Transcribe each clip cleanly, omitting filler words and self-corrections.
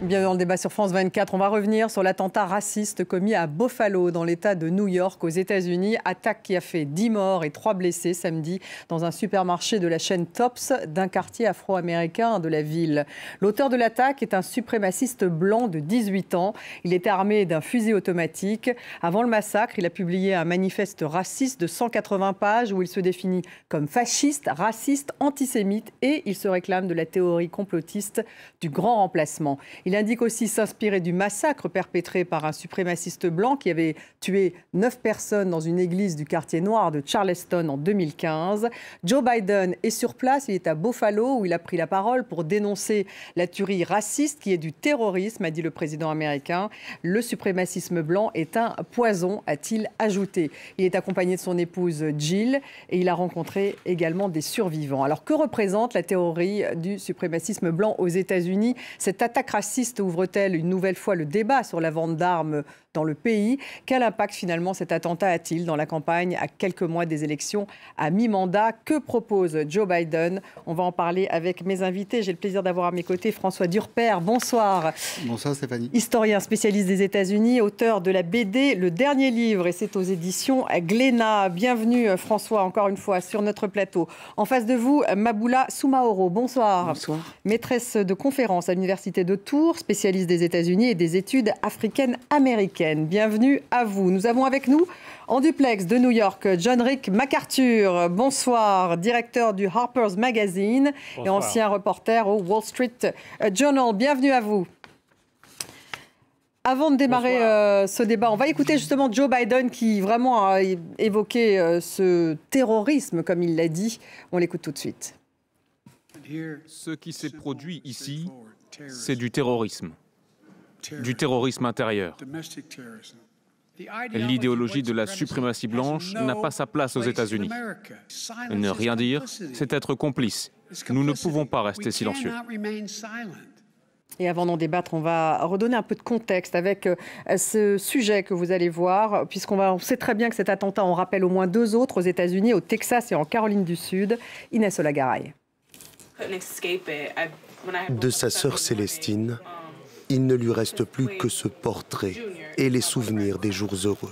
Bienvenue dans le débat sur France 24. On va revenir sur l'attentat raciste commis à Buffalo, dans l'État de New York, aux États-Unis. Attaque qui a fait 10 morts et 3 blessés samedi dans un supermarché de la chaîne Tops d'un quartier afro-américain de la ville. L'auteur de l'attaque est un suprémaciste blanc de 18 ans. Il était armé d'un fusil automatique. Avant le massacre, il a publié un manifeste raciste de 180 pages où il se définit comme fasciste, raciste, antisémite et il se réclame de la théorie complotiste du grand remplacement. Il indique aussi s'inspirer du massacre perpétré par un suprémaciste blanc qui avait tué 9 personnes dans une église du quartier noir de Charleston en 2015. Joe Biden est sur place, il est à Buffalo où il a pris la parole pour dénoncer la tuerie raciste qui est du terrorisme, a dit le président américain. Le suprémacisme blanc est un poison, a-t-il ajouté. Il est accompagné de son épouse Jill et il a rencontré également des survivants. Alors que représente la théorie du suprémacisme blanc aux États-Unis? Cette attaque raciste ouvre-t-elle une nouvelle fois le débat sur la vente d'armes dans le pays? Quel impact finalement cet attentat a-t-il dans la campagne à quelques mois des élections à mi-mandat? Que propose Joe Biden? On va en parler avec mes invités. J'ai le plaisir d'avoir à mes côtés François Durper. Bonsoir. Bonsoir Stéphanie. Historien spécialiste des États-Unis, auteur de la BD Le Dernier Livre et c'est aux éditions Glénat. Bienvenue François encore une fois sur notre plateau. En face de vous, Maboula Soumaoro. Bonsoir. Bonsoir. Maîtresse de conférences à l'Université de Tours, spécialiste des États-Unis et des études africaines-américaines. Bienvenue à vous. Nous avons avec nous, en duplex de New York, John Rick MacArthur. Bonsoir, directeur du Harper's Magazine. Bonsoir. Et ancien reporter au Wall Street Journal. Bienvenue à vous. Avant de démarrer ce débat, on va écouter justement Joe Biden qui vraiment a évoqué ce terrorisme, comme il l'a dit. On l'écoute tout de suite. Ce qui s'est produit ici, c'est du terrorisme intérieur. L'idéologie de la suprématie blanche n'a pas sa place aux États-Unis. Ne rien dire, c'est être complice. Nous ne pouvons pas rester silencieux. Et avant d'en débattre, on va redonner un peu de contexte avec ce sujet que vous allez voir, on sait très bien que cet attentat en rappelle au moins 2 autres aux États-Unis, au Texas et en Caroline du Sud. Inès Olagaray. De sa sœur Célestine, il ne lui reste plus que ce portrait et les souvenirs des jours heureux.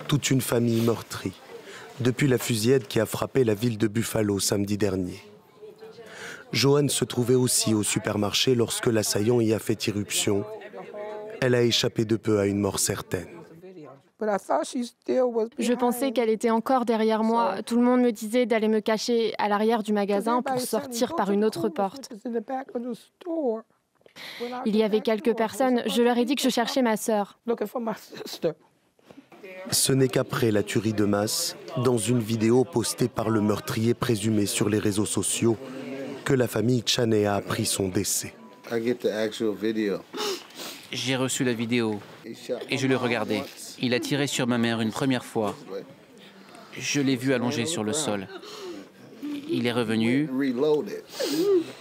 Toute une famille meurtrie, depuis la fusillade qui a frappé la ville de Buffalo samedi dernier. Joanne se trouvait aussi au supermarché lorsque l'assaillant y a fait irruption. Elle a échappé de peu à une mort certaine. Je pensais qu'elle était encore derrière moi. Tout le monde me disait d'aller me cacher à l'arrière du magasin pour sortir par une autre porte. Il y avait quelques personnes. Je leur ai dit que je cherchais ma sœur. Ce n'est qu'après la tuerie de masse, dans une vidéo postée par le meurtrier présumé sur les réseaux sociaux, que la famille Chaney a appris son décès. J'ai reçu la vidéo et je l'ai regardée. Il a tiré sur ma mère une première fois. Je l'ai vu allongé sur le sol. Il est revenu,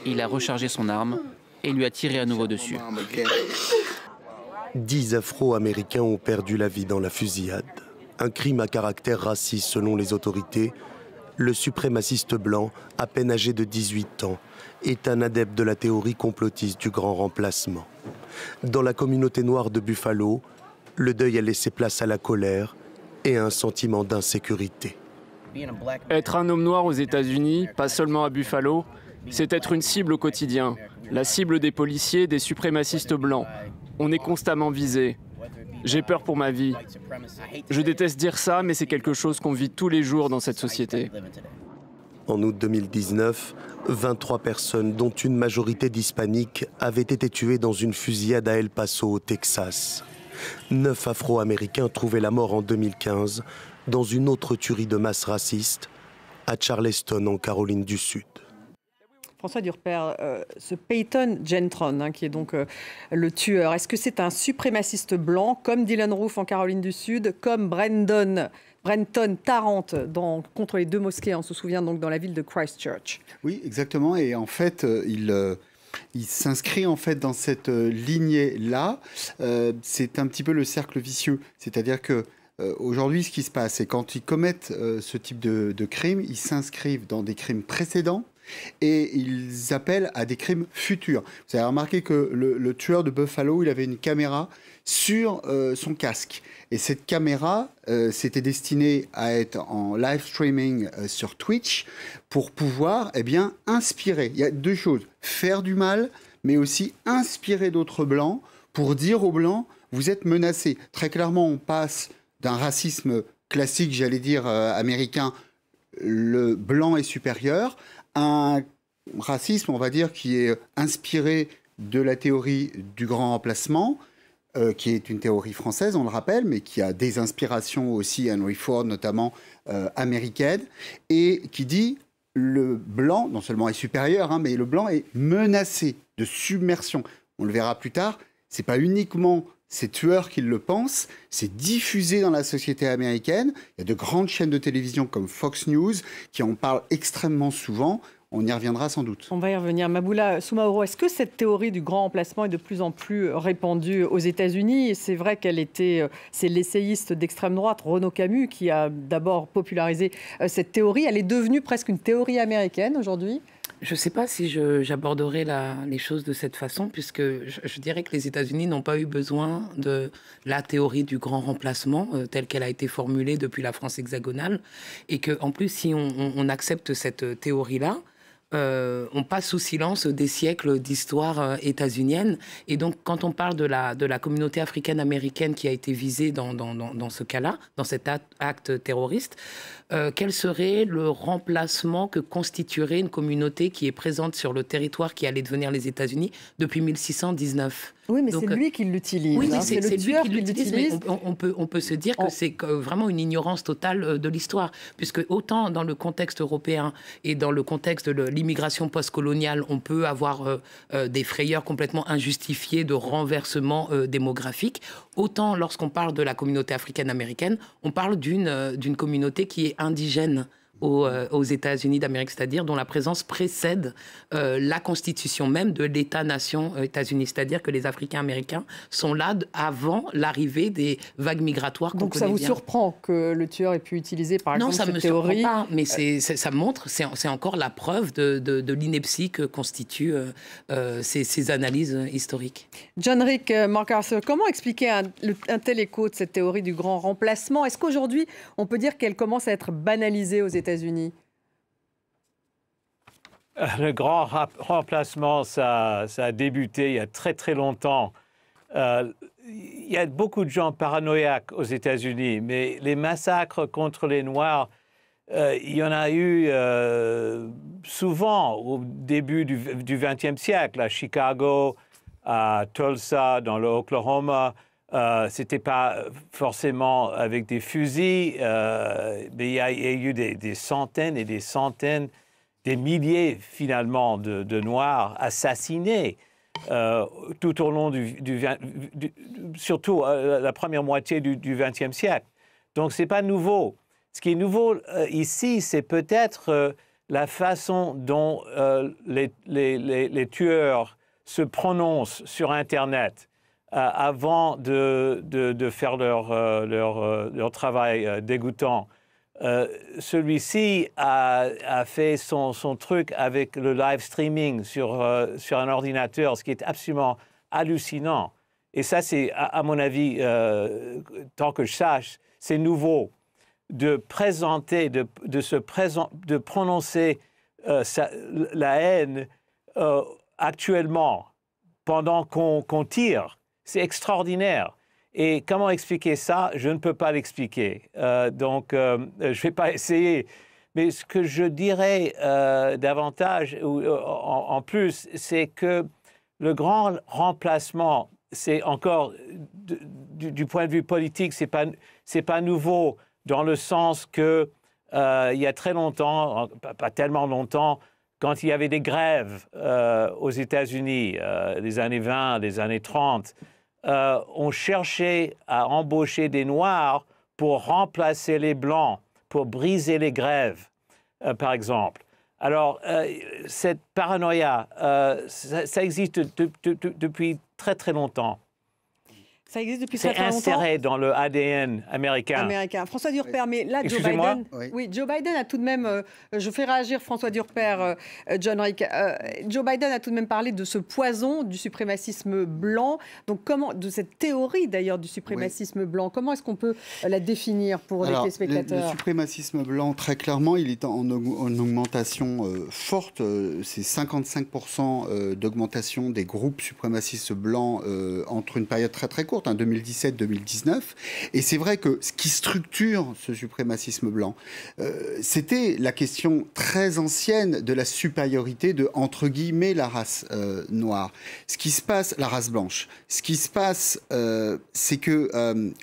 il a rechargé son arme et lui a tiré à nouveau dessus. 10 Afro-Américains ont perdu la vie dans la fusillade. Un crime à caractère raciste selon les autorités. Le suprémaciste blanc, à peine âgé de 18 ans, est un adepte de la théorie complotiste du grand remplacement. Dans la communauté noire de Buffalo, le deuil a laissé place à la colère et à un sentiment d'insécurité. Être un homme noir aux États-Unis, pas seulement à Buffalo, c'est être une cible au quotidien. La cible des policiers, des suprémacistes blancs. On est constamment visé. J'ai peur pour ma vie. Je déteste dire ça, mais c'est quelque chose qu'on vit tous les jours dans cette société. En août 2019, 23 personnes, dont une majorité d'hispaniques, avaient été tuées dans une fusillade à El Paso, au Texas. 9 Afro-Américains trouvaient la mort en 2015 dans une autre tuerie de masse raciste à Charleston, en Caroline du Sud. François Durper, ce Peyton Gentron, qui est donc le tueur, est-ce que c'est un suprémaciste blanc, comme Dylan Roof en Caroline du Sud, comme Brenton Tarrant contre les 2 mosquées, on se souvient donc dans la ville de Christchurch? Oui, exactement. Et en fait, il s'inscrit en fait dans cette lignée-là. C'est un petit peu le cercle vicieux. C'est-à-dire que aujourd'hui, ce qui se passe, c'est quand ils commettent ce type de crime, ils s'inscrivent dans des crimes précédents et ils appellent à des crimes futurs. Vous avez remarqué que le tueur de Buffalo, il avait une caméra sur son casque. Et cette caméra, c'était destinée à être en live streaming sur Twitch pour pouvoir inspirer. Il y a deux choses, faire du mal, mais aussi inspirer d'autres Blancs pour dire aux Blancs, vous êtes menacés. Très clairement, on passe d'un racisme classique, j'allais dire américain, le blanc est supérieur, à un racisme, on va dire, qui est inspiré de la théorie du grand remplacement, qui est une théorie française, on le rappelle, mais qui a des inspirations aussi, Henry Ford notamment, américaines, et qui dit le blanc, non seulement est supérieur, mais le blanc est menacé de submersion. On le verra plus tard, c'est pas uniquement ces tueurs qui le pensent, c'est diffusé dans la société américaine. Il y a de grandes chaînes de télévision comme Fox News qui en parlent extrêmement souvent. On y reviendra sans doute. On va y revenir. Maboula Soumaoro, est-ce que cette théorie du grand remplacement est de plus en plus répandue aux États-Unis? C'est vrai qu'elle était, c'est l'essayiste d'extrême droite Renaud Camus qui a d'abord popularisé cette théorie. Elle est devenue presque une théorie américaine aujourd'hui? Je ne sais pas si j'aborderai les choses de cette façon, puisque je dirais que les États-Unis n'ont pas eu besoin de la théorie du grand remplacement telle qu'elle a été formulée depuis la France hexagonale, et qu'en plus, si on accepte cette théorie-là, on passe sous silence des siècles d'histoire états-unienne. Et donc, quand on parle de la communauté africaine-américaine qui a été visée dans ce cas-là, dans cet acte terroriste, quel serait le remplacement que constituerait une communauté qui est présente sur le territoire qui allait devenir les États-Unis depuis 1619 ? Oui, mais c'est lui qui l'utilise. Oui, hein. c'est lui qui l'utilise. On peut se dire que c'est vraiment une ignorance totale de l'histoire, puisque autant dans le contexte européen et dans le contexte de l'immigration postcoloniale, on peut avoir des frayeurs complètement injustifiées de renversement démographique, autant lorsqu'on parle de la communauté africaine-américaine, on parle d'une communauté qui est indigène aux États-Unis d'Amérique, c'est-à-dire dont la présence précède la constitution même de l'État-nation États-Unis, c'est-à-dire que les Africains-Américains sont là avant l'arrivée des vagues migratoires qu'on connaît bien. Donc ça vous surprend que le tueur ait pu utiliser par exemple cette théorie? Non, ça ne me surprend pas, mais ça montre, c'est encore la preuve de l'ineptie que constituent ces analyses historiques. John Rick MacArthur, comment expliquer un tel écho de cette théorie du grand remplacement? Est-ce qu'aujourd'hui, on peut dire qu'elle commence à être banalisée aux États-Unis? Le grand remplacement, ça a débuté il y a très très longtemps. Il y a beaucoup de gens paranoïaques aux États-Unis, mais les massacres contre les Noirs, il y en a eu souvent au début du XXe siècle, à Chicago, à Tulsa, dans le Oklahoma. C'était pas forcément avec des fusils, mais il y a eu des centaines et des centaines, des milliers finalement de Noirs assassinés tout au long surtout la première moitié du XXe siècle. Donc c'est pas nouveau. Ce qui est nouveau ici, c'est peut-être la façon dont les tueurs se prononcent sur Internet. Avant de faire leur travail dégoûtant. Celui-ci a fait son truc avec le live streaming sur un ordinateur, ce qui est absolument hallucinant. Et ça, c'est, à mon avis, tant que je sache, c'est nouveau de présenter, de prononcer la haine actuellement pendant qu'on tire. C'est extraordinaire. Et comment expliquer ça? Je ne peux pas l'expliquer. Donc, je ne vais pas essayer. Mais ce que je dirais davantage, en plus, c'est que le grand remplacement, c'est encore, du point de vue politique, c'est pas nouveau, dans le sens que il y a très longtemps, pas tellement longtemps, quand il y avait des grèves aux États-Unis, les années 20, les années 30, on cherchait à embaucher des Noirs pour remplacer les Blancs, pour briser les grèves, par exemple. Alors, cette paranoïa, ça existe depuis très, très longtemps. Ça existe depuis très longtemps. C'est inséré dans le ADN américain. François Durper, mais là, Joe Biden... Oui, Joe Biden a tout de même... je fais réagir François Durper, John Rick. Joe Biden a tout de même parlé de ce poison du suprémacisme blanc. Donc, de cette théorie, d'ailleurs, du suprémacisme blanc, comment est-ce qu'on peut la définir pour les téléspectateurs? Le suprémacisme blanc, très clairement, il est en augmentation forte. C'est 55% d'augmentation des groupes suprémacistes blancs entre une période très très courte, 2017-2019. Et c'est vrai que ce qui structure ce suprémacisme blanc, c'était la question très ancienne de la supériorité de, entre guillemets, la race noire. Ce qui se passe, la race blanche, ce qui se passe, c'est que,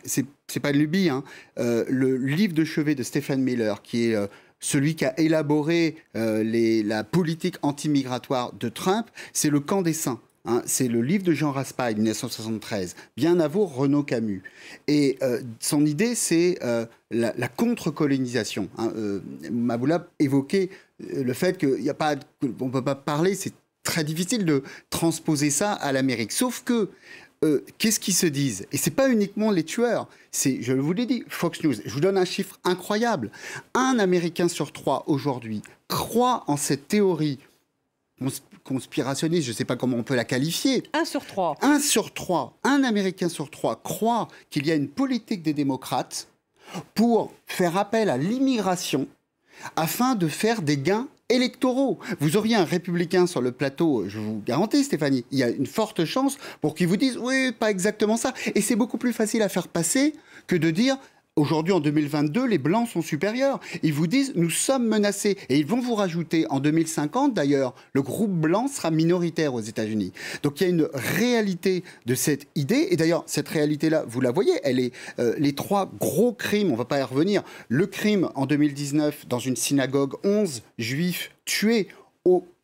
c'est pas une lubie, hein, le livre de chevet de Stephen Miller, qui est celui qui a élaboré la politique anti-migratoire de Trump, c'est Le Camp des Saints. Hein, c'est le livre de Jean Raspail, 1973, bien avant Renaud Camus. Et son idée, c'est la contre-colonisation. Hein. Maboula évoquait le fait qu'on ne peut pas parler, c'est très difficile de transposer ça à l'Amérique. Sauf que, qu'est-ce qu'ils se disent? Et ce n'est pas uniquement les tueurs, c'est, je vous l'ai dit, Fox News. Je vous donne un chiffre incroyable. Un Américain sur 3 aujourd'hui croit en cette théorie conspirationniste, je ne sais pas comment on peut la qualifier. 1 sur 3. 1 sur 3. Un Américain sur 3 croit qu'il y a une politique des démocrates pour faire appel à l'immigration afin de faire des gains électoraux. Vous auriez un républicain sur le plateau, je vous garantis, Stéphanie, il y a une forte chance pour qu'il vous dise « oui, pas exactement ça ». Et c'est beaucoup plus facile à faire passer que de dire « aujourd'hui, en 2022, les Blancs sont supérieurs ». Ils vous disent « nous sommes menacés ». Et ils vont vous rajouter, en 2050 d'ailleurs, le groupe blanc sera minoritaire aux États-Unis. Donc il y a une réalité de cette idée. Et d'ailleurs, cette réalité-là, vous la voyez, elle est les 3 gros crimes, on ne va pas y revenir. Le crime en 2019, dans une synagogue, 11 juifs tués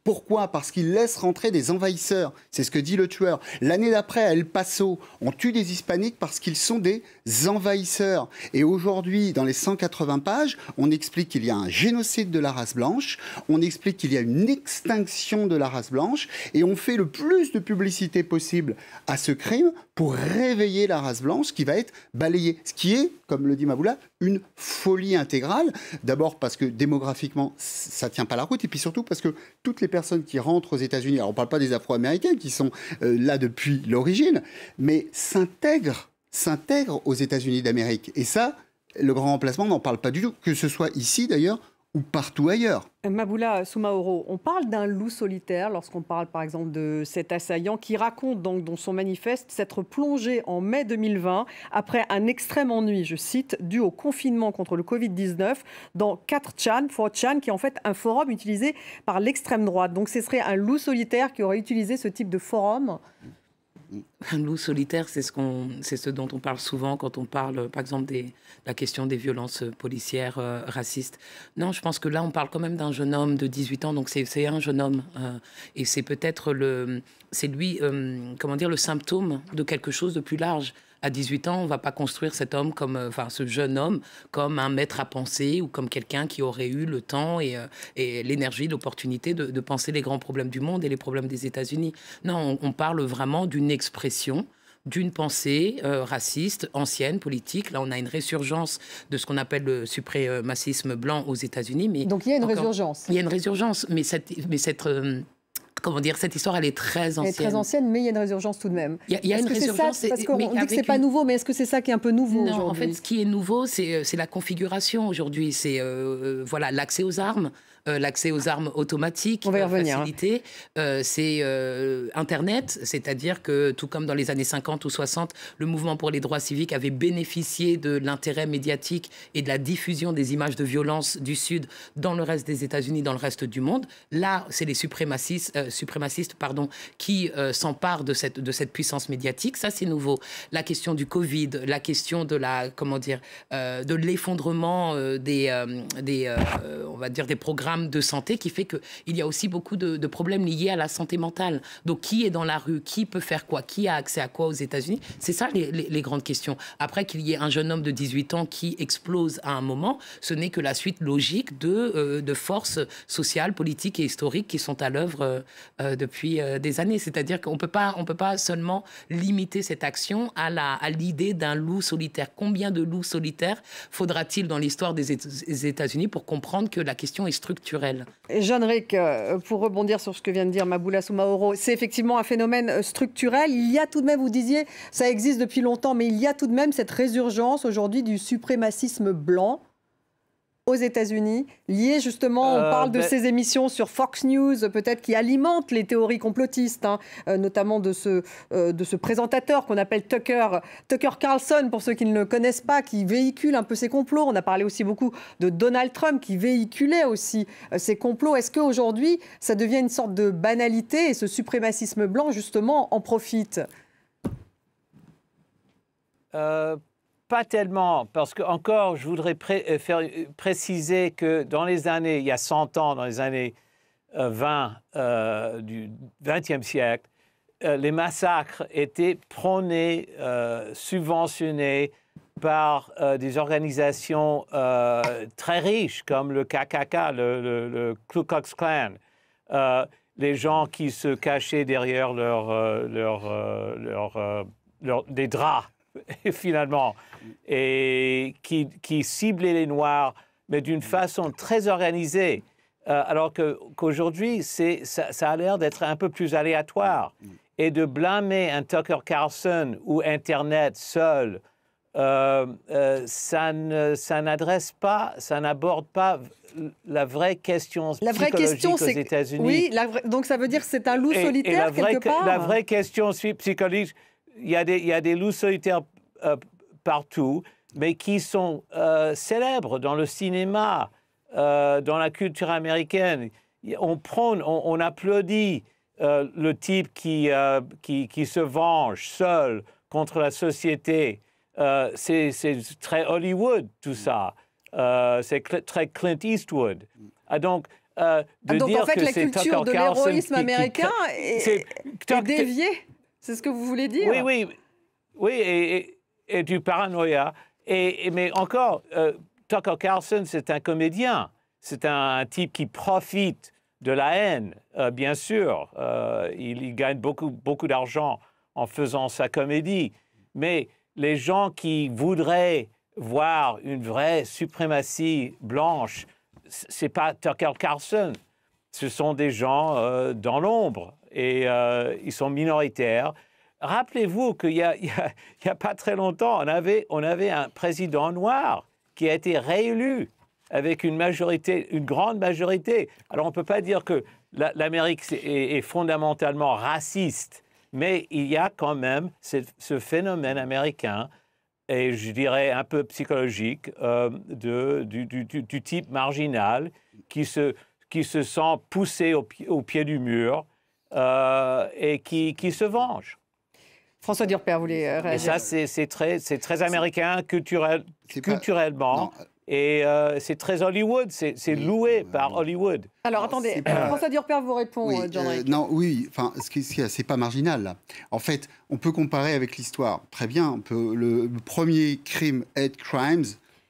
Pourquoi? Parce qu'ils laissent rentrer des envahisseurs. C'est ce que dit le tueur. L'année d'après, à El Paso, on tue des hispaniques parce qu'ils sont des envahisseurs. Et aujourd'hui, dans les 180 pages, on explique qu'il y a un génocide de la race blanche, on explique qu'il y a une extinction de la race blanche, et on fait le plus de publicité possible à ce crime pour réveiller la race blanche qui va être balayée. Ce qui est, comme le dit Maboula, une folie intégrale. D'abord parce que démographiquement, ça ne tient pas la route, et puis surtout parce que toutes les personnes qui rentrent aux États-Unis, alors on ne parle pas des Afro-Américains qui sont là depuis l'origine, mais s'intègrent aux États-Unis d'Amérique. Et ça, le grand remplacement, on n'en parle pas du tout, que ce soit ici d'ailleurs ou partout ailleurs. Maboula Soumaoro, on parle d'un loup solitaire lorsqu'on parle par exemple de cet assaillant qui raconte donc dans son manifeste s'être plongé en mai 2020 après un extrême ennui, je cite, dû au confinement contre le Covid-19 dans 4chan, qui est en fait un forum utilisé par l'extrême droite. Donc ce serait un loup solitaire qui aurait utilisé ce type de forum. Un loup solitaire, c'est ce dont on parle souvent quand on parle, par exemple, de la question des violences policières racistes. Non, je pense que là, on parle quand même d'un jeune homme de 18 ans, donc c'est un jeune homme. Et c'est peut-être le symptôme de quelque chose de plus large. À 18 ans, on ne va pas construire cet homme ce jeune homme comme un maître à penser ou comme quelqu'un qui aurait eu le temps et l'énergie, l'opportunité de penser les grands problèmes du monde et les problèmes des États-Unis. Non, on parle vraiment d'une expression, d'une pensée raciste, ancienne, politique. Là, on a une résurgence de ce qu'on appelle le suprémacisme blanc aux États-Unis. Mais donc il y a une résurgence. Il y a une résurgence, mais cette histoire, elle est très ancienne. Elle est très ancienne, mais il y a une résurgence tout de même. Il y a une résurgence. Parce qu'on dit que ce n'est pas nouveau, mais est-ce que c'est ça qui est un peu nouveau aujourd'hui? Non, en fait, ce qui est nouveau, c'est la configuration aujourd'hui. C'est l'accès aux armes. L'accès aux armes automatiques, on va y revenir, facilité, c'est Internet, c'est-à-dire que tout comme dans les années 50 ou 60, le mouvement pour les droits civiques avait bénéficié de l'intérêt médiatique et de la diffusion des images de violence du Sud dans le reste des États-Unis, dans le reste du monde. Là, c'est les suprémacistes qui s'emparent de cette puissance médiatique. Ça, c'est nouveau. La question du Covid, la question de de l'effondrement des programmes programme de santé qui fait qu'il y a aussi beaucoup de problèmes liés à la santé mentale. Donc, qui est dans la rue? Qui peut faire quoi? Qui a accès à quoi aux États-Unis? C'est ça les grandes questions. Après qu'il y ait un jeune homme de 18 ans qui explose à un moment, ce n'est que la suite logique de forces sociales, politiques et historiques qui sont à l'œuvre depuis des années. C'est-à-dire qu'on peut pas seulement limiter cette action à l'idée d'un loup solitaire. Combien de loups solitaires faudra-t-il dans l'histoire des États-Unis pour comprendre que la question est structurelle? Jean-Ric, pour rebondir sur ce que vient de dire Maboula Soumaoro, c'est effectivement un phénomène structurel. Il y a tout de même, vous disiez, ça existe depuis longtemps, mais il y a tout de même cette résurgence aujourd'hui du suprémacisme blanc aux États-Unis, lié justement, on parle de ces émissions sur Fox News, peut-être qui alimentent les théories complotistes, notamment de ce présentateur qu'on appelle Tucker Carlson, pour ceux qui ne le connaissent pas, qui véhicule un peu ces complots. On a parlé aussi beaucoup de Donald Trump, qui véhiculait aussi ces complots. Est-ce qu'aujourd'hui, ça devient une sorte de banalité et ce suprémacisme blanc, justement, en profite? Pas tellement, parce que encore, je voudrais préciser que dans les années, il y a 100 ans, dans les années 20 du XXe siècle, les massacres étaient prônés, subventionnés par des organisations très riches, comme le KKK, le Ku Klux Klan. Les gens qui se cachaient derrière des draps, finalement, et qui ciblaient les Noirs, mais d'une façon très organisée, alors qu'aujourd'hui, ça a l'air d'être un peu plus aléatoire. Et de blâmer un Tucker Carlson ou Internet seul, ça n'adresse pas, ça n'aborde pas la vraie question psychologique aux États-Unis. Oui, donc ça veut dire que c'est un loup solitaire quelque part. La vraie question psychologique, il y a des loups solitaires partout, mais qui sont célèbres dans le cinéma, dans la culture américaine. On applaudit le type qui se venge seul contre la société. C'est très Hollywood, tout ça. C'est très Clint Eastwood. Donc, donc en fait, la culture de l'héroïsme américain est déviée. C'est ce que vous voulez dire? Oui, et du paranoïa. Mais encore, Tucker Carlson, c'est un comédien. C'est un type qui profite de la haine, bien sûr. Il gagne beaucoup d'argent en faisant sa comédie. Mais les gens qui voudraient voir une vraie suprématie blanche, ce n'est pas Tucker Carlson. Ce sont des gens dans l'ombre. Et ils sont minoritaires. Rappelez-vous qu'il y a pas très longtemps, on avait un président noir qui a été réélu avec une grande majorité. Alors on ne peut pas dire que l'Amérique est fondamentalement raciste, mais il y a quand même ce phénomène américain, et je dirais un peu psychologique, du type marginal qui se sent poussé au pied du mur et qui se venge. François Durper voulait réagir. Et ça, c'est très américain culturellement. Et c'est très Hollywood, c'est loué par Hollywood. Alors attendez, François Durper vous répond, Jean-Ric. C'est pas marginal là. En fait, on peut comparer avec l'histoire. Très bien, le premier crime, hate crimes,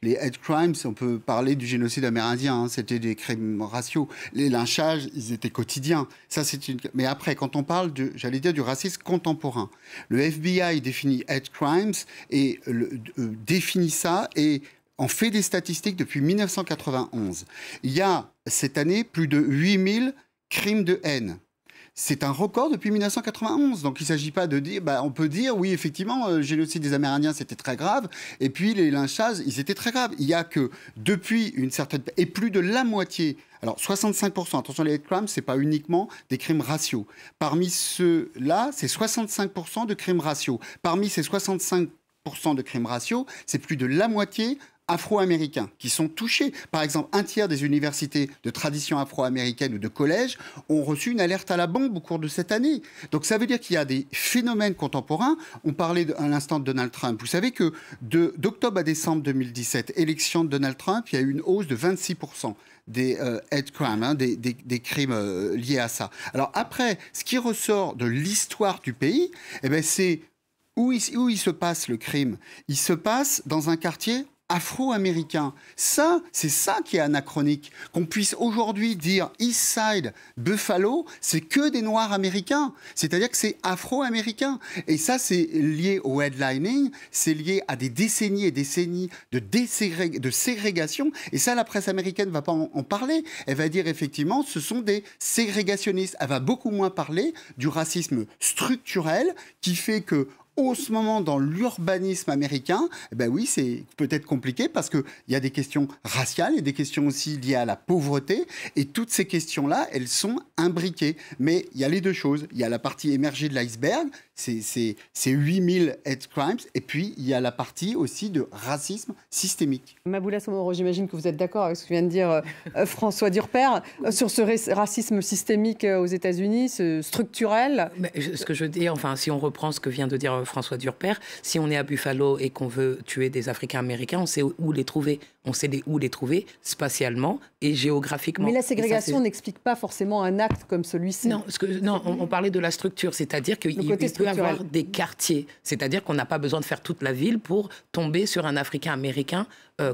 les hate crimes, on peut parler du génocide amérindien, c'était des crimes raciaux. Les lynchages, ils étaient quotidiens. Mais après, quand on parle du racisme contemporain, le FBI définit hate crimes et définit ça et en fait des statistiques depuis 1991. Il y a cette année plus de 8000 crimes de haine. C'est un record depuis 1991. Donc, il ne s'agit pas de dire... on peut dire, oui, effectivement, le génocide des Amérindiens, c'était très grave. Et puis, les lynchages, ils étaient très graves. Il y a que, depuis une certaine... Et plus de la moitié... Alors, 65%, attention, les hate crimes, ce n'est pas uniquement des crimes raciaux. Parmi ceux-là, c'est 65% de crimes raciaux. Parmi ces 65% de crimes raciaux, c'est plus de la moitié afro-américains qui sont touchés. Par exemple, un tiers des universités de tradition afro-américaine ou de collèges ont reçu une alerte à la bombe au cours de cette année. Donc ça veut dire qu'il y a des phénomènes contemporains. On parlait à l'instant de Donald Trump. Vous savez que d'octobre à décembre 2017, élection de Donald Trump, il y a eu une hausse de 26% des hate crimes, des crimes liés à ça. Alors après, ce qui ressort de l'histoire du pays, eh ben c'est où il se passe le crime. Il se passe dans un quartier afro-américain. Ça, c'est ça qui est anachronique. Qu'on puisse aujourd'hui dire East Side, Buffalo, c'est que des Noirs américains. C'est-à-dire que c'est afro-américain. Et ça, c'est lié au headlining, c'est lié à des décennies et décennies de ségrégation. Et ça, la presse américaine ne va pas en parler. Elle va dire effectivement, ce sont des ségrégationnistes. Elle va beaucoup moins parler du racisme structurel qui fait que en ce moment, dans l'urbanisme américain, ben oui, c'est peut-être compliqué parce qu'il y a des questions raciales et des questions aussi liées à la pauvreté. Et toutes ces questions-là, elles sont imbriquées. Mais il y a les deux choses. Il y a la partie émergée de l'iceberg, c'est 8000 hate crimes. Et puis, il y a la partie aussi de racisme systémique. Maboula Somoro, j'imagine que vous êtes d'accord avec ce que vient de dire François Durper sur ce racisme systémique aux États-Unis, ce structurel. Mais ce que je veux dire, enfin, si on reprend ce que vient de dire François Durper, si on est à Buffalo et qu'on veut tuer des Africains-Américains, on sait où les trouver. On sait où les trouver spatialement et géographiquement. Mais la ségrégation n'explique pas forcément un acte comme celui-ci. Non, on parlait de la structure, c'est-à-dire qu'il peut y avoir des quartiers. C'est-à-dire qu'on n'a pas besoin de faire toute la ville pour tomber sur un Africain-Américain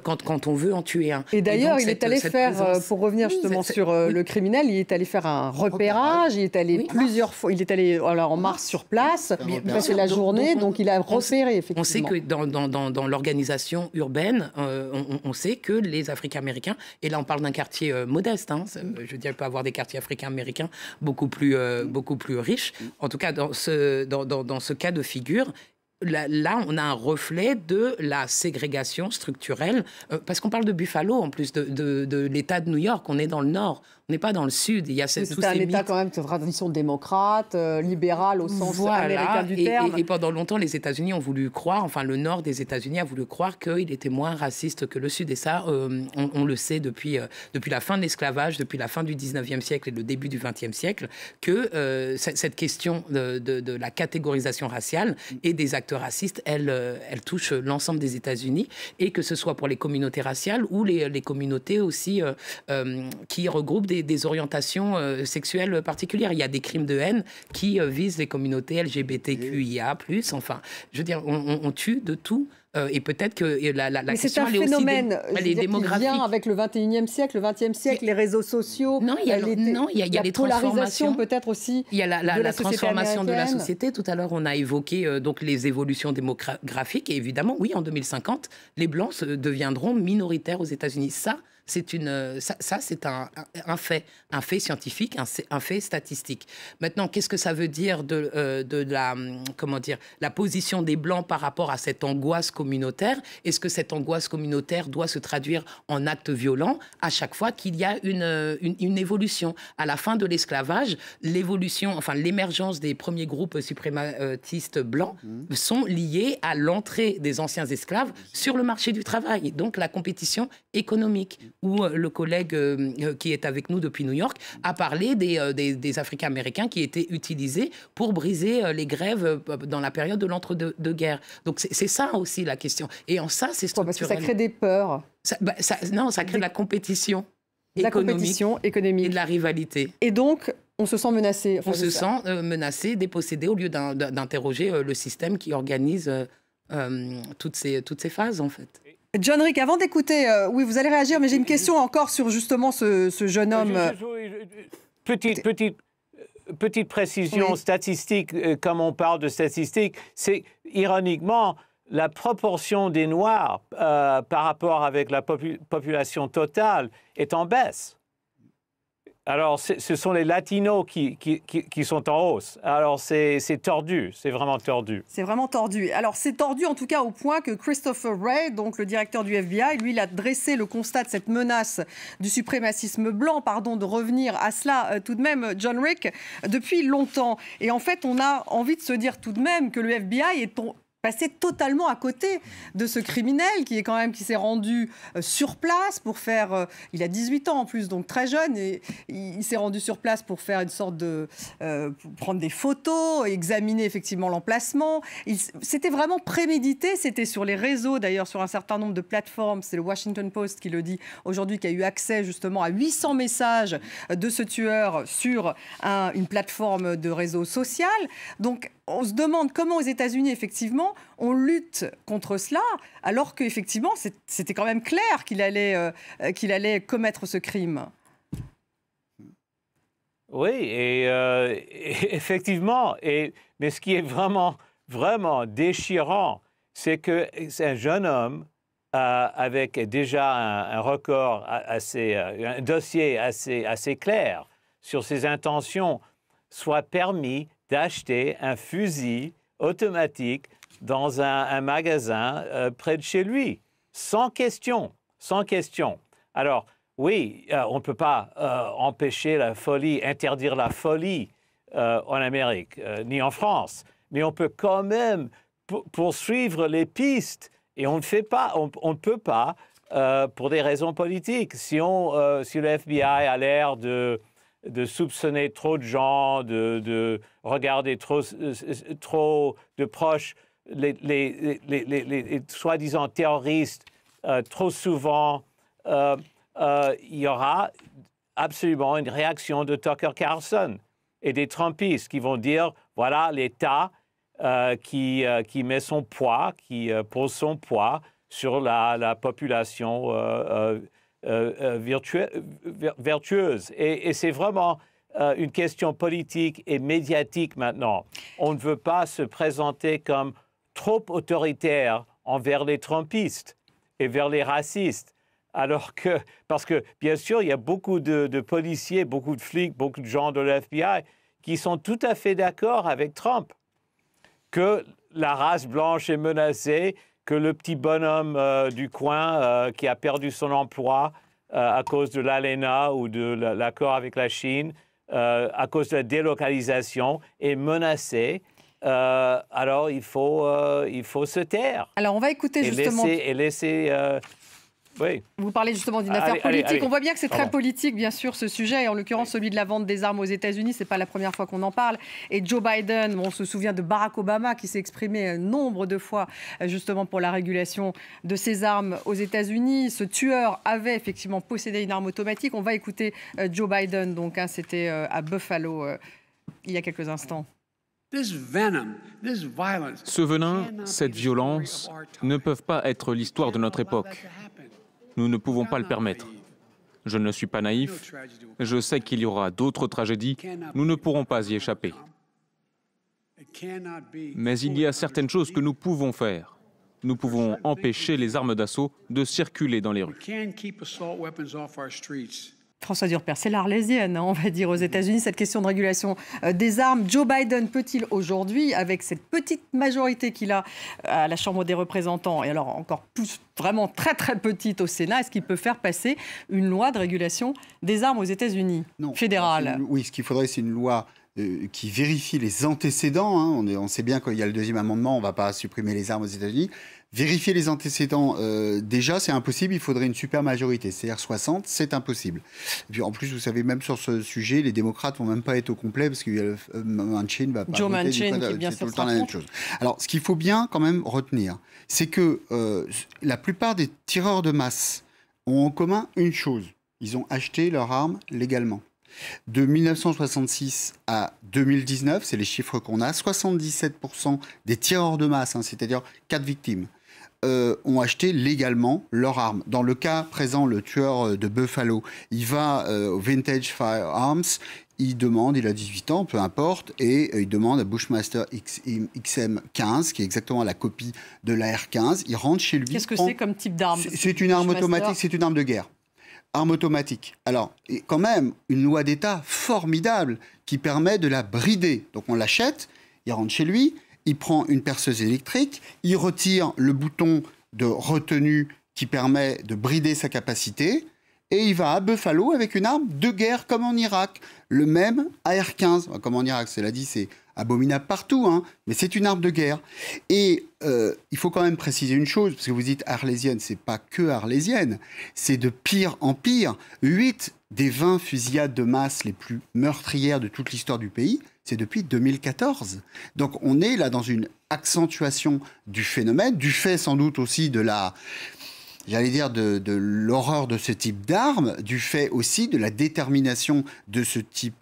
quand on veut en tuer un. Et d'ailleurs, il est allé faire, pour revenir justement sur le criminel, il est allé faire un repérage, il est allé plusieurs fois, il est allé alors, en mars sur place, il a passé la journée, donc il a repéré effectivement. On sait que dans l'organisation urbaine, on sait que les Africains-Américains, et là on parle d'un quartier modeste, hein, je veux dire, il peut y avoir des quartiers africains-américains beaucoup plus riches, en tout cas dans ce cas de figure. Là, on a un reflet de la ségrégation structurelle, parce qu'on parle de Buffalo, en plus de l'État de New York, on est dans le Nord, on n'est pas dans le Sud. Il y a c'est un État quand même de tradition démocrate, libérale au sens américain du terme. Et pendant longtemps, les États-Unis ont voulu croire, enfin le Nord des États-Unis a voulu croire qu'il était moins raciste que le Sud. Et ça, on le sait depuis la fin de l'esclavage, depuis la fin du 19e siècle et le début du 20e siècle, que cette question de la catégorisation raciale et des actes racistes, elle touche l'ensemble des États-Unis, et que ce soit pour les communautés raciales ou les communautés aussi qui regroupent des orientations sexuelles particulières. Il y a des crimes de haine qui visent les communautés LGBTQIA+. Enfin, je veux dire, on tue de tout. Et peut-être que la question, c'est un phénomène elle est démographique. Qui vient avec le 21e siècle, le 20e siècle, les réseaux sociaux. Non, il y a les transformations. Peut-être aussi. Il y a la transformation de la société. Tout à l'heure, on a évoqué donc les évolutions démographiques. Et évidemment, oui, en 2050, les Blancs deviendront minoritaires aux États-Unis. Ça, c'est un fait scientifique, un fait statistique. Maintenant, qu'est-ce que ça veut dire de la position des Blancs par rapport à cette angoisse communautaire? Est-ce que cette angoisse communautaire doit se traduire en actes violents à chaque fois qu'il y a une évolution? À la fin de l'esclavage, l'émergence des premiers groupes suprématistes blancs sont liés à l'entrée des anciens esclaves sur le marché du travail, donc la compétition économique. Où le collègue qui est avec nous depuis New York a parlé des Africains-Américains qui étaient utilisés pour briser les grèves dans la période de l'entre-deux-guerres. Donc c'est ça aussi la question. Et en ça, c'est structurel. Parce que ça crée des peurs. Ça crée de la compétition économique et de la rivalité. Et donc, on se sent menacé. On se sent menacé, dépossédé, au lieu d'interroger le système qui organise toutes ces phases, en fait. John Rick, avant d'écouter, oui, vous allez réagir, mais j'ai une question encore sur justement ce jeune homme. Petite précision statistique, comme on parle de statistiques, c'est ironiquement la proportion des Noirs par rapport avec la population totale est en baisse. Alors, ce sont les Latinos qui sont en hausse. Alors, c'est tordu, c'est vraiment tordu. C'est vraiment tordu. Alors, c'est tordu en tout cas au point que Christopher Wray, donc le directeur du FBI, lui, il a dressé le constat de cette menace du suprémacisme blanc, de revenir à cela tout de même, John Rick, depuis longtemps. Et en fait, on a envie de se dire tout de même que le FBI est passé totalement à côté de ce criminel qui s'est rendu sur place pour faire... il a 18 ans en plus, donc très jeune, et il s'est rendu sur place pour faire une sorte de... pour prendre des photos, examiner effectivement l'emplacement. C'était vraiment prémédité, c'était sur les réseaux, d'ailleurs sur un certain nombre de plateformes, c'est le Washington Post qui le dit aujourd'hui, qui a eu accès justement à 800 messages de ce tueur sur une plateforme de réseau social. Donc, on se demande comment aux États-Unis, effectivement, on lutte contre cela, alors qu'effectivement, c'était quand même clair qu'il allait commettre ce crime. Oui, et effectivement, mais ce qui est vraiment, vraiment déchirant, c'est que c'est un jeune homme avec déjà un record un dossier assez clair sur ses intentions, soit permis d'acheter un fusil automatique dans un magasin près de chez lui, sans question, sans question. Alors, oui, on ne peut pas empêcher la folie, interdire la folie en Amérique, ni en France, mais on peut quand même poursuivre les pistes, et on ne peut pas, pour des raisons politiques. Si le FBI a l'air de soupçonner trop de gens, de regarder trop de proches les soi-disant terroristes trop souvent, il y aura absolument une réaction de Tucker Carlson et des Trumpistes qui vont dire, voilà l'État qui met son poids, qui pose son poids sur la population vertueuse. Et c'est vraiment une question politique et médiatique maintenant. On ne veut pas se présenter comme trop autoritaire envers les Trumpistes et vers les racistes. Parce que, bien sûr, il y a beaucoup de policiers, beaucoup de flics, beaucoup de gens de l'FBI qui sont tout à fait d'accord avec Trump, que la race blanche est menacée, que le petit bonhomme du coin qui a perdu son emploi à cause de l'ALENA ou de l'accord avec la Chine, à cause de la délocalisation, est menacé. Alors, il faut se taire. Alors, on va écouter justement... Oui. Vous parlez justement d'une affaire politique. On voit bien que c'est très politique, bien sûr, ce sujet. Et en l'occurrence, celui de la vente des armes aux États-Unis, ce n'est pas la première fois qu'on en parle. Et Joe Biden, on se souvient de Barack Obama qui s'est exprimé nombre de fois justement pour la régulation de ces armes aux États-Unis. Ce tueur avait effectivement possédé une arme automatique. On va écouter Joe Biden. Donc, c'était à Buffalo il y a quelques instants. Ce venin, cette violence ne peuvent pas être l'histoire de notre époque. Nous ne pouvons pas le permettre. Je ne suis pas naïf. Je sais qu'il y aura d'autres tragédies. Nous ne pourrons pas y échapper. Mais il y a certaines choses que nous pouvons faire. Nous pouvons empêcher les armes d'assaut de circuler dans les rues. François Durper, c'est l'Arlésienne, on va dire, aux États-Unis, cette question de régulation des armes. Joe Biden peut-il aujourd'hui, avec cette petite majorité qu'il a à la Chambre des représentants, et alors encore plus vraiment très très petite au Sénat, est-ce qu'il peut faire passer une loi de régulation des armes aux États-Unis fédérale? Oui, ce qu'il faudrait, c'est une loi qui vérifie les antécédents. Hein. On sait bien qu'il y a le deuxième amendement, on ne va pas supprimer les armes aux États-Unis. Vérifier les antécédents, déjà, c'est impossible. Il faudrait une super majorité. C'est-à-dire 60, c'est impossible. Et puis, en plus, vous savez, même sur ce sujet, les démocrates ne vont même pas être au complet parce que Manchin va pas Joe Manchin, qui bien sûr tout le temps la même chose. Alors, ce qu'il faut bien quand même retenir, c'est que la plupart des tireurs de masse ont en commun une chose. Ils ont acheté leurs armes légalement. De 1966 à 2019, c'est les chiffres qu'on a, 77% des tireurs de masse, hein, c'est-à-dire 4 victimes, ont acheté légalement leurs armes. Dans le cas présent, le tueur de Buffalo, il va au Vintage Firearms, il a 18 ans, peu importe, et il demande à Bushmaster XM15, qui est exactement la copie de la R15. Il rentre chez lui. Qu'est-ce que c'est comme type d'arme? C'est une arme automatique, c'est une arme de guerre. Arme automatique. Alors, quand même, une loi d'État formidable qui permet de la brider. Donc, on l'achète, il rentre chez lui, il prend une perceuse électrique, il retire le bouton de retenue qui permet de brider sa capacité, et il va à Buffalo avec une arme de guerre comme en Irak. Le même AR-15, comme en Irak, cela dit, c'est abominable partout, hein, mais c'est une arme de guerre. Et il faut quand même préciser une chose, parce que vous dites arlésienne, c'est pas que arlésienne, c'est de pire en pire. 8 des 20 fusillades de masse les plus meurtrières de toute l'histoire du pays, c'est depuis 2014. Donc on est là dans une accentuation du phénomène, du fait sans doute aussi de la... j'allais dire de l'horreur de ce type d'armes, du fait aussi de la détermination de ce type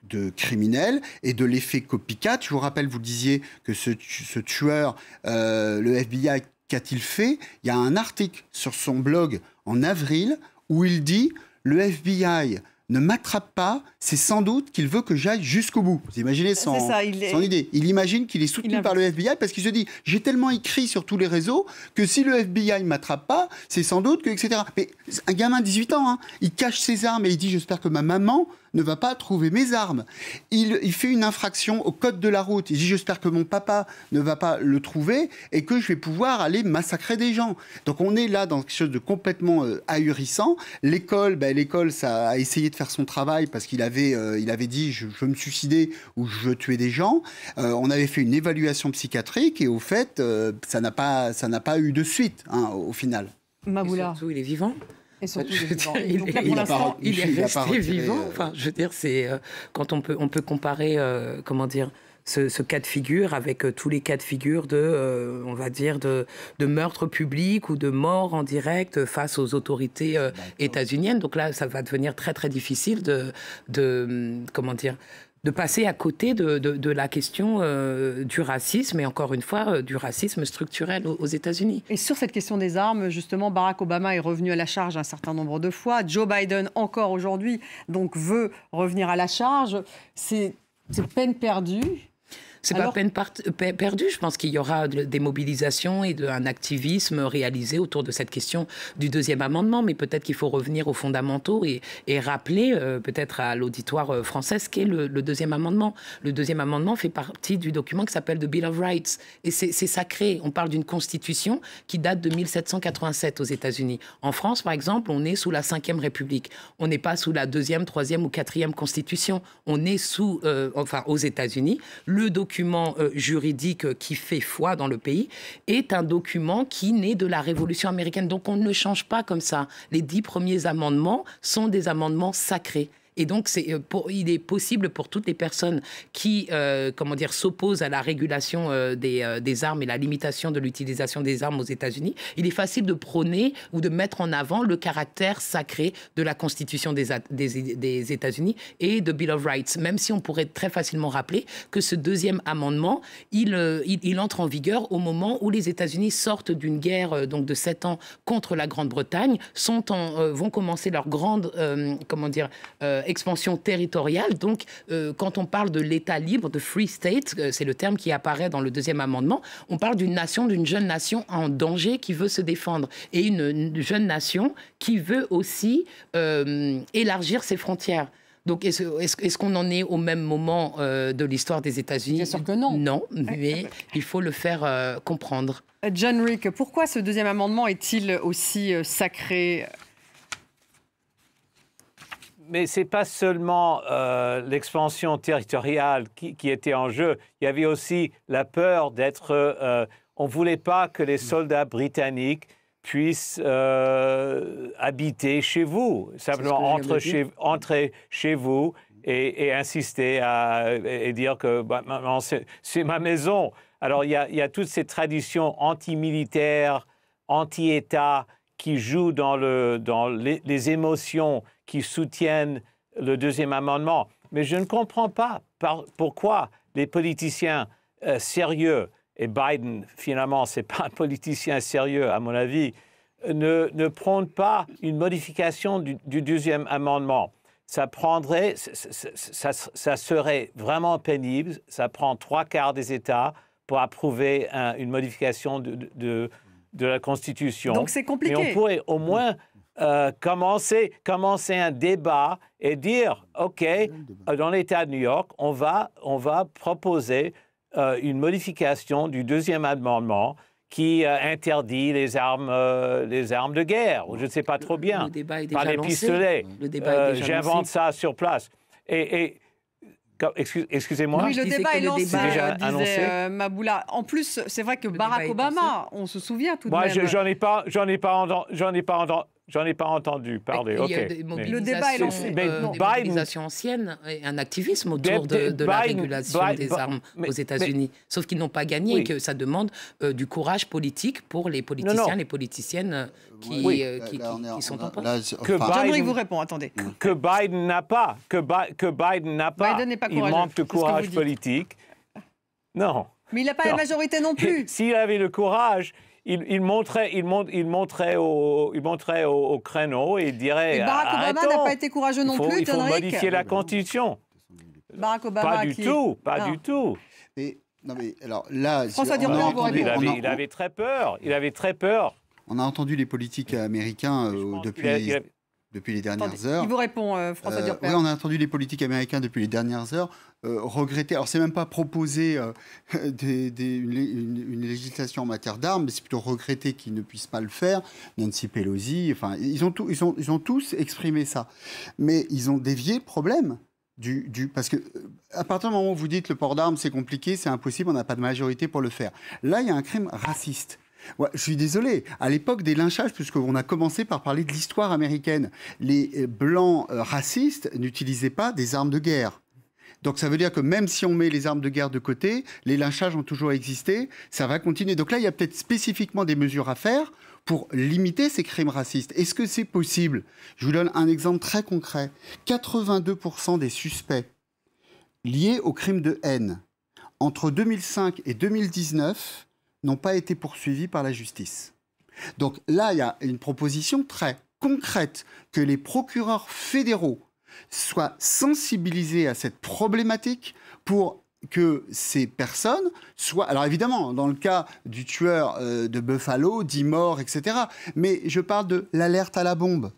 de criminels et de l'effet copycat. Je vous rappelle, vous disiez que ce tueur, le FBI, qu'a-t-il fait? Il y a un article sur son blog en avril où il dit « Le FBI ne m'attrape pas, c'est sans doute qu'il veut que j'aille jusqu'au bout. » Vous imaginez son idée. Il imagine qu'il est soutenu par le FBI parce qu'il se dit « J'ai tellement écrit sur tous les réseaux que si le FBI ne m'attrape pas, c'est sans doute que... » etc. Mais un gamin de 18 ans, hein, il cache ses armes et il dit « J'espère que ma maman ne va pas trouver mes armes. » Il fait une infraction au code de la route. Il dit « J'espère que mon papa ne va pas le trouver et que je vais pouvoir aller massacrer des gens. » Donc on est là dans quelque chose de complètement ahurissant. L'école, ça a essayé de faire son travail parce qu'il avait dit je veux me suicider ou je veux tuer des gens. On avait fait une évaluation psychiatrique et au fait, ça n'a pas eu de suite, hein, au final. Maboula. Et surtout, il est vivant. Et surtout, il est resté vivant. Enfin, je veux dire, c'est quand on peut comparer, comment dire, ce cas de figure avec tous les cas de figure on va dire, de meurtre public ou de mort en direct face aux autorités états-uniennes. Donc là, ça va devenir très, très difficile comment dire, de passer à côté de la question du racisme, et encore une fois, du racisme structurel aux États-Unis. Et sur cette question des armes, justement, Barack Obama est revenu à la charge un certain nombre de fois. Joe Biden, encore aujourd'hui, donc veut revenir à la charge. C'est peine perdue. C'est pas peine perdue. Je pense qu'il y aura des mobilisations et un activisme réalisé autour de cette question du deuxième amendement. Mais peut-être qu'il faut revenir aux fondamentaux et rappeler peut-être à l'auditoire français ce qu'est le deuxième amendement. Le deuxième amendement fait partie du document qui s'appelle The Bill of Rights. Et c'est sacré. On parle d'une constitution qui date de 1787 aux États-Unis. En France, par exemple, on est sous la 5e République. On n'est pas sous la 2e, 3e ou 4e constitution. On est aux États-Unis. Le document juridique qui fait foi dans le pays est un document qui naît de la Révolution américaine. Donc on ne change pas comme ça. Les 10 premiers amendements sont des amendements sacrés. Et donc, il est possible pour toutes les personnes qui, s'opposent à la régulation des armes et la limitation de l'utilisation des armes aux États-Unis, il est facile de prôner ou de mettre en avant le caractère sacré de la Constitution des États-Unis et de Bill of Rights, même si on pourrait très facilement rappeler que ce deuxième amendement, il entre en vigueur au moment où les États-Unis sortent d'une guerre de 7 ans contre la Grande-Bretagne, vont commencer leur grande, expansion territoriale. Donc, quand on parle de l'État libre, de Free State, c'est le terme qui apparaît dans le deuxième amendement, on parle d'une jeune nation en danger qui veut se défendre. Et une jeune nation qui veut aussi élargir ses frontières. Donc, est-ce qu'on en est au même moment de l'histoire des États-Unis? Bien sûr que non. Non, mais il faut le faire comprendre. John Rick, pourquoi ce deuxième amendement est-il aussi sacré ? Mais ce n'est pas seulement l'expansion territoriale qui était en jeu. Il y avait aussi la peur d'être... on ne voulait pas que les soldats britanniques puissent habiter chez vous, simplement entrer chez vous et insister et dire que c'est ma maison. Alors il y a toutes ces traditions anti-militaires, anti-État qui jouent dans les émotions qui soutiennent le deuxième amendement. Mais je ne comprends pas pourquoi les politiciens sérieux, et Biden, finalement, ce n'est pas un politicien sérieux, à mon avis, ne prônent pas une modification du deuxième amendement. Ça serait vraiment pénible. Ça prend 3/4 des États pour approuver une modification de la Constitution. Donc c'est compliqué. Mais on pourrait au moins commencer un débat et dire, OK, dans l'État de New York, on va proposer une modification du deuxième amendement qui interdit les armes de guerre, ou je ne sais pas trop bien, par les pistolets. J'invente ça sur place. Excusez-moi. Oui, le débat est lancé, déjà disait Maboula. En plus, c'est vrai que Barack Obama, on se souvient tout de même. Moi, j'en ai pas entendu parler. Le débat est lancé. Des mobilisations anciennes et un activisme autour de la régulation des armes aux États-Unis. Sauf qu'ils n'ont pas gagné et que ça demande du courage politique pour les politiciens, les politiciennes qui sont en poste. John vous répond, attendez. Que Biden n'a pas. Biden n'est pas courageux. Il manque de courage politique. Non. Mais il n'a pas la majorité non plus. S'il avait le courage, il monterait au créneau et il dirait... Et Barack Obama n'a pas été courageux non plus, il faut modifier la Constitution. Barack Obama pas du tout. Non mais alors là... François Durand vous répond. Il avait très peur. On a entendu les politiques américains depuis les dernières heures. Il vous répond, François Durand. Oui, on a entendu les politiques américains depuis les dernières heures regretter. Alors, c'est même pas proposer une législation en matière d'armes, mais c'est plutôt regretter qu'ils ne puissent pas le faire. Nancy Pelosi, enfin, ils ont tous exprimé ça. Mais ils ont dévié le problème. Parce que à partir du moment où vous dites le port d'armes, c'est compliqué, c'est impossible, on n'a pas de majorité pour le faire. Là, il y a un crime raciste. Ouais, je suis désolé. À l'époque des lynchages, puisqu'on a commencé par parler de l'histoire américaine, les blancs racistes n'utilisaient pas des armes de guerre. Donc ça veut dire que même si on met les armes de guerre de côté, les lynchages ont toujours existé, ça va continuer. Donc là, il y a peut-être spécifiquement des mesures à faire pour limiter ces crimes racistes. Est-ce que c'est possible? Je vous donne un exemple très concret. 82% des suspects liés aux crimes de haine entre 2005 et 2019 n'ont pas été poursuivis par la justice. Donc là, il y a une proposition très concrète que les procureurs fédéraux soient sensibilisés à cette problématique pour que ces personnes soient... Alors évidemment, dans le cas du tueur de Buffalo, 10 morts, etc. Mais je parle de l'alerte à la bombe.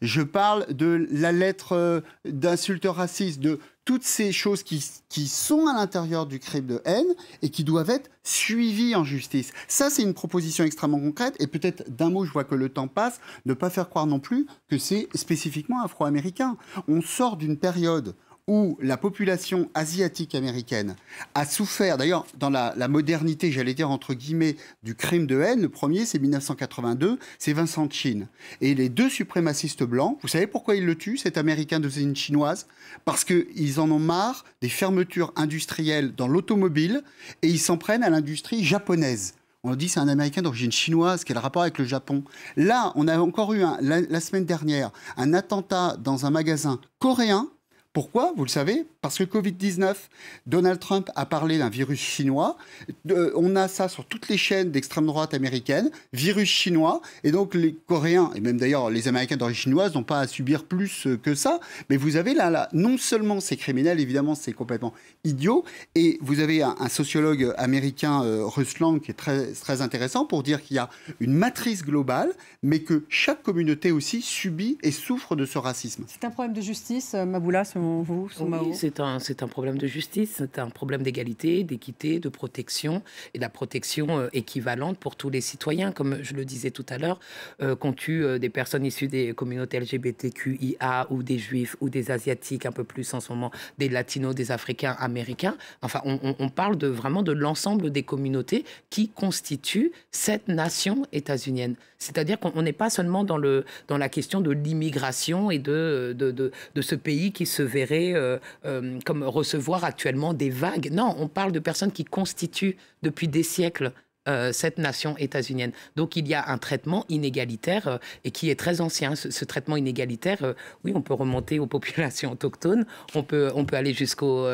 Je parle de la lettre d'insulte raciste, de toutes ces choses qui sont à l'intérieur du crime de haine et qui doivent être suivies en justice. Ça, c'est une proposition extrêmement concrète. Et peut-être d'un mot, je vois que le temps passe, ne pas faire croire non plus que c'est spécifiquement afro-américain. On sort d'une période où la population asiatique américaine a souffert, d'ailleurs dans la modernité, j'allais dire entre guillemets, du crime de haine. Le premier, c'est 1982, c'est Vincent Chin. Et les deux suprémacistes blancs, vous savez pourquoi ils le tuent, cet Américain d'origine chinoise? Parce qu'ils en ont marre des fermetures industrielles dans l'automobile et ils s'en prennent à l'industrie japonaise. On dit c'est un Américain d'origine chinoise, quel rapport avec le Japon? Là, on a encore eu la semaine dernière un attentat dans un magasin coréen. Pourquoi? Vous le savez? Parce que Covid-19, Donald Trump a parlé d'un virus chinois. On a ça sur toutes les chaînes d'extrême droite américaine, virus chinois. Et donc les Coréens, et même d'ailleurs les Américains d'origine chinoise, n'ont pas à subir plus que ça. Mais vous avez là non seulement ces criminels, évidemment c'est complètement idiot, et vous avez un sociologue américain, Russ Lang, qui est très, très intéressant pour dire qu'il y a une matrice globale, mais que chaque communauté aussi subit et souffre de ce racisme. C'est un problème de justice, Maboula, vous, oui, c'est un problème de justice, c'est un problème d'égalité, d'équité, de protection, et de la protection équivalente pour tous les citoyens. Comme je le disais tout à l'heure, qu'on tue des personnes issues des communautés LGBTQIA, ou des juifs, ou des asiatiques, un peu plus en ce moment, des latinos, des africains, américains. Enfin, on parle vraiment de l'ensemble des communautés qui constituent cette nation états-unienne. C'est-à-dire qu'on n'est pas seulement dans la question de l'immigration et de ce pays qui se verrait comme recevoir actuellement des vagues. Non, on parle de personnes qui constituent depuis des siècles cette nation états-unienne. Donc il y a un traitement inégalitaire et qui est très ancien. Ce traitement inégalitaire, oui, on peut remonter aux populations autochtones, on peut aller jusqu'au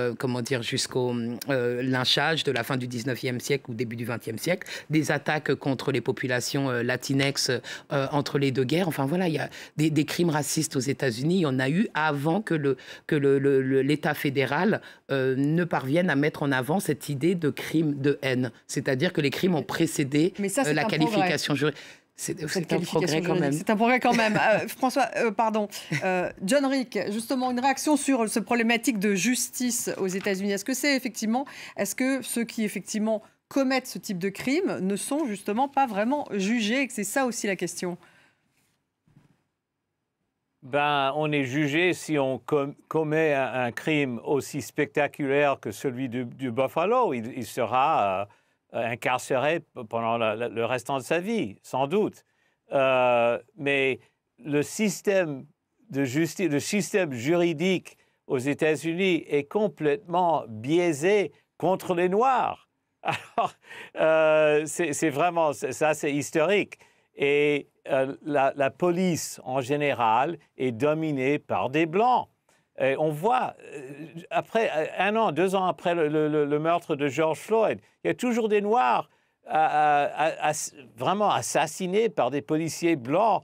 lynchage de la fin du 19e siècle ou début du 20e siècle, des attaques contre les populations latinex entre les deux guerres. Enfin voilà, il y a des crimes racistes aux États-Unis. Il y en a eu avant que l'État fédéral ne parvienne à mettre en avant cette idée de crime de haine. C'est-à-dire que les crimes ont précédé la qualification juridique. C'est un progrès quand même. C'est un progrès quand même. François, John Rick, justement, une réaction sur cette problématique de justice aux États-Unis. Est-ce que ceux qui effectivement commettent ce type de crime ne sont justement pas vraiment jugés et que c'est ça aussi la question. Ben, on est jugé si on commet un crime aussi spectaculaire que celui du Buffalo. Il sera incarcéré pendant le restant de sa vie, sans doute. Mais le système de justice, le système juridique aux États-Unis est complètement biaisé contre les Noirs. Alors, c'est vraiment, ça c'est historique. Et la police, en général, est dominée par des Blancs. Et on voit, après 1 an, 2 ans après le meurtre de George Floyd, il y a toujours des Noirs vraiment assassinés par des policiers blancs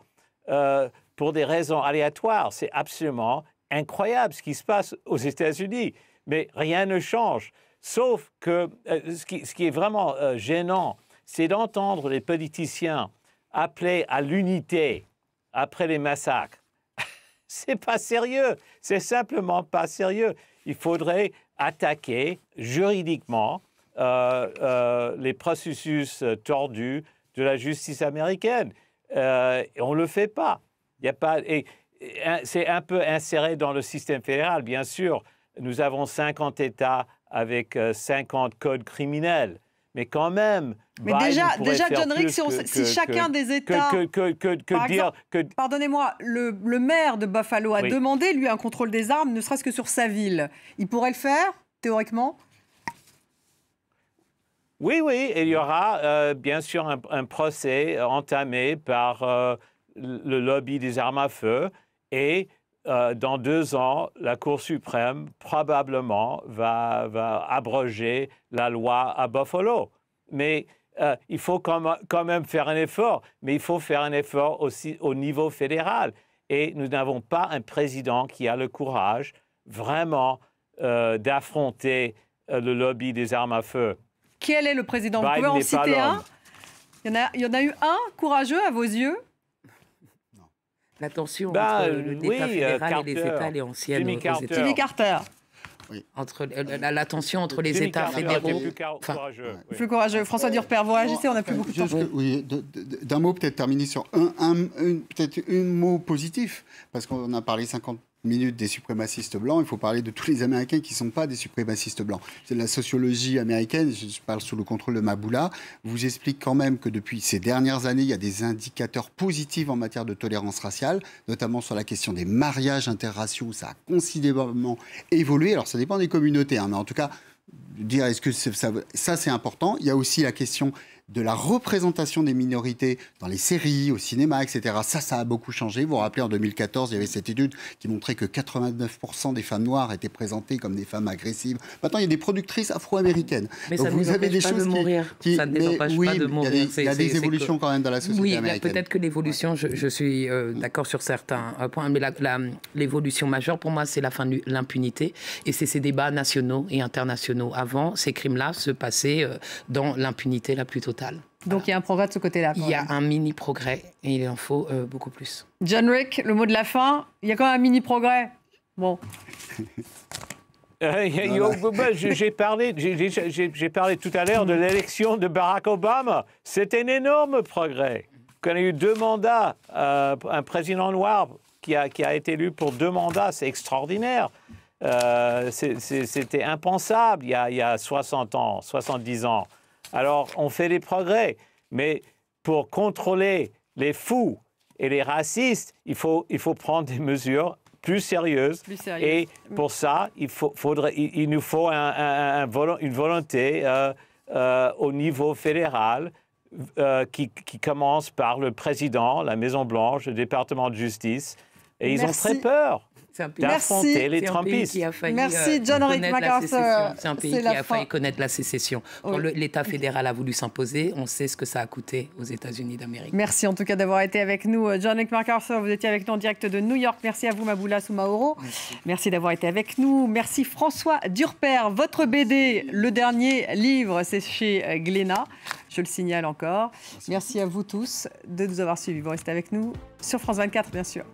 pour des raisons aléatoires. C'est absolument incroyable ce qui se passe aux États-Unis. Mais rien ne change. Sauf que ce qui est vraiment gênant, c'est d'entendre les politiciens appeler à l'unité après les massacres. C'est pas sérieux, c'est simplement pas sérieux. Il faudrait attaquer juridiquement les processus tordus de la justice américaine. Et on ne le fait pas. Il y a pas c'est un peu inséré dans le système fédéral, bien sûr. Nous avons 50 États avec 50 codes criminels. Mais quand même, mais déjà John Rick, si chacun des États... Pardonnez-moi, le maire de Buffalo a demandé, lui, un contrôle des armes, ne serait-ce que sur sa ville. Il pourrait le faire, théoriquement? Oui, et il y aura bien sûr un procès entamé par le lobby des armes à feu et dans 2 ans, la Cour suprême probablement va abroger la loi à Buffalo. Mais il faut quand même faire un effort, mais il faut faire un effort aussi au niveau fédéral. Et nous n'avons pas un président qui a le courage vraiment d'affronter le lobby des armes à feu. Quel est le président? Vous pouvez en citer un? Il y en a eu un courageux à vos yeux? La tension entre l'État fédéral et les États, elle est ancienne. Jimmy Carter. Oui. Entre la tension entre les États fédéraux. Plus courageux. François Durper, vous réagissez, on n'a plus beaucoup de temps. Oui, d'un mot, peut-être terminer sur peut-être un mot positif, parce qu'on a parlé 50 minutes des suprémacistes blancs, il faut parler de tous les Américains qui ne sont pas des suprémacistes blancs. C'est la sociologie américaine, je parle sous le contrôle de Maboula, vous explique quand même que depuis ces dernières années, il y a des indicateurs positifs en matière de tolérance raciale, notamment sur la question des mariages interraciaux, ça a considérablement évolué. Alors ça dépend des communautés, mais en tout cas, dire est-ce que ça c'est important. Il y a aussi la question de la représentation des minorités dans les séries, au cinéma, etc. Ça a beaucoup changé. Vous vous rappelez, en 2014, il y avait cette étude qui montrait que 89% des femmes noires étaient présentées comme des femmes agressives. Maintenant, il y a des productrices afro-américaines. Mais donc, ça vous avez des choses de mourir. Ça ne les empêche pas de mourir. Il y a des évolutions quand même dans la société américaine. Oui, peut-être que l'évolution, je suis d'accord sur certains points, mais l'évolution majeure, pour moi, c'est la fin de l'impunité. Et c'est ces débats nationaux et internationaux. Avant, ces crimes-là se passaient dans l'impunité la plus totale. Donc il y a un progrès de ce côté-là. Il y a un mini-progrès et il en faut beaucoup plus. John Rick, le mot de la fin, il y a quand même un mini-progrès. Bon. J'ai parlé tout à l'heure de l'élection de Barack Obama. C'était un énorme progrès. On a eu 2 mandats, un président noir qui a été élu pour 2 mandats, c'est extraordinaire. C'était impensable il y a 60 ans, 70 ans. Alors, on fait des progrès, mais pour contrôler les fous et les racistes, il faut prendre des mesures plus sérieuses. Et pour ça, il nous faut une volonté au niveau fédéral qui commence par le président, la Maison-Blanche, le département de justice. Et ils ont très peur d'affronter les Trumpistes. Merci, John Rick MacArthur. C'est un pays qui a failli connaître la sécession. Quand l'État fédéral a voulu s'imposer, on sait ce que ça a coûté aux États-Unis d'Amérique. Merci en tout cas d'avoir été avec nous. John Rick MacArthur, vous étiez avec nous en direct de New York. Merci à vous, Maboula Soumaoro. Merci d'avoir été avec nous. Merci François Durper. Votre BD, le dernier livre, c'est chez Glénat. Je le signale encore. Merci à vous tous de nous avoir suivis. Vous restez avec nous sur France 24, bien sûr.